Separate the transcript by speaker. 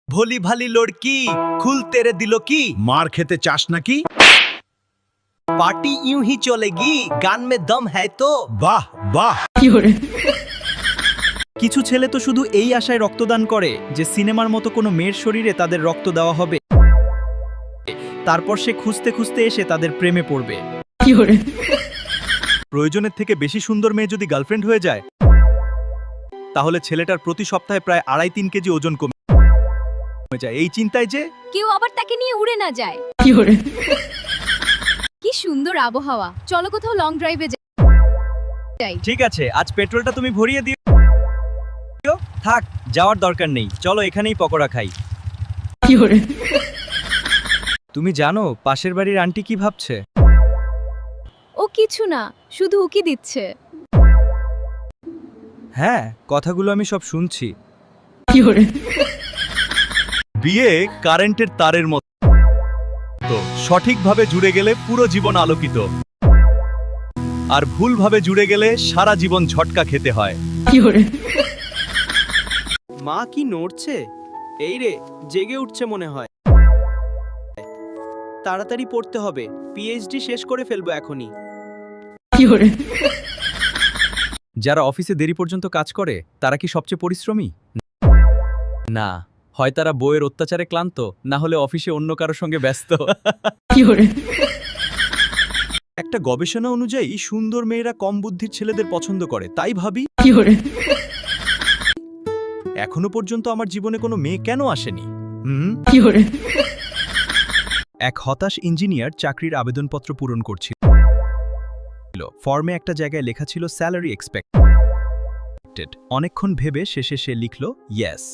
Speaker 1: भोली भाली लड़की खुल तेरे दिलो की
Speaker 2: मार खेते चास नाकी
Speaker 1: पार्टी यूं ही चलेगी गान में दम है तो
Speaker 2: বাহ বাহ
Speaker 3: কিছু ছেলে তো শুধু এই আশায় রক্তদান করে যে সিনেমার মতো কোনো মেয়ের শরীরে তাদের রক্ত দেওয়া হবে, তারপর সে খুঁজতে খুঁজতে এসে তাদের প্রেমে পড়বে। প্রয়োজনের থেকে বেশি সুন্দর মেয়ে যদি গার্লফ্রেন্ড হয়ে যায়, তাহলে ছেলেটার প্রতি সপ্তাহে প্রায় 2.5-3 কেজি ওজন কমে যায়, এই চিন্তায় যে
Speaker 4: কেউ আবার তাকে নিয়ে উড়ে না যায়। কি সুন্দর আবহাওয়া, চলো কোথাও লং ড্রাইভে যাই।
Speaker 3: ঠিক আছে, আজ পেট্রোলটা তুমি ভরিয়ে দিও। থাক, যাওয়ার দরকার নেই, চলো এখানেই পকোড়া খাই। তুমি জানো পাশের বাড়ির আন্টি কি ভাবছে?
Speaker 4: ও কিছু না, শুধু উকি দিচ্ছে।
Speaker 3: হ্যাঁ, কথাগুলো আমি সব শুনছি।
Speaker 1: বিয়ে কারেন্টের তারের মতো, সঠিকভাবে জুড়ে গেলে পুরো জীবন আলোকিত, আর ভুলভাবে জুড়ে গেলে সারা জীবন ঝটকা খেতে হয়।
Speaker 3: মা কি নড়ছে? এই রে, জেগে উঠছে মনে হয়। তাড়াতাড়ি পড়তে হবে, পিএইচডি শেষ করে ফেলবো এখনই। যারা অফিসে দেরি পর্যন্ত কাজ করে তারা কি সবচেয়ে পরিশ্রমী? না, হয় তারা বইয়ের অত্যাচারে ক্লান্ত, না হলে অফিসে অন্য কারো সঙ্গে ব্যস্ত। একটা গবেষণা অনুযায়ী সুন্দর মেয়েরা কম বুদ্ধির ছেলেদের পছন্দ করে, তাই ভাবি এখনো পর্যন্ত আমার জীবনে কোনো মেয়ে কেন আসেনি? এক হতাশ ইঞ্জিনিয়ার চাকরির আবেদনপত্র পূরণ করছিল। ফর্মে একটা জায়গায় লেখা ছিল স্যালারি এক্সপেক্টেড। অনেকক্ষণ ভেবে শেষে সে লিখল ইয়েস।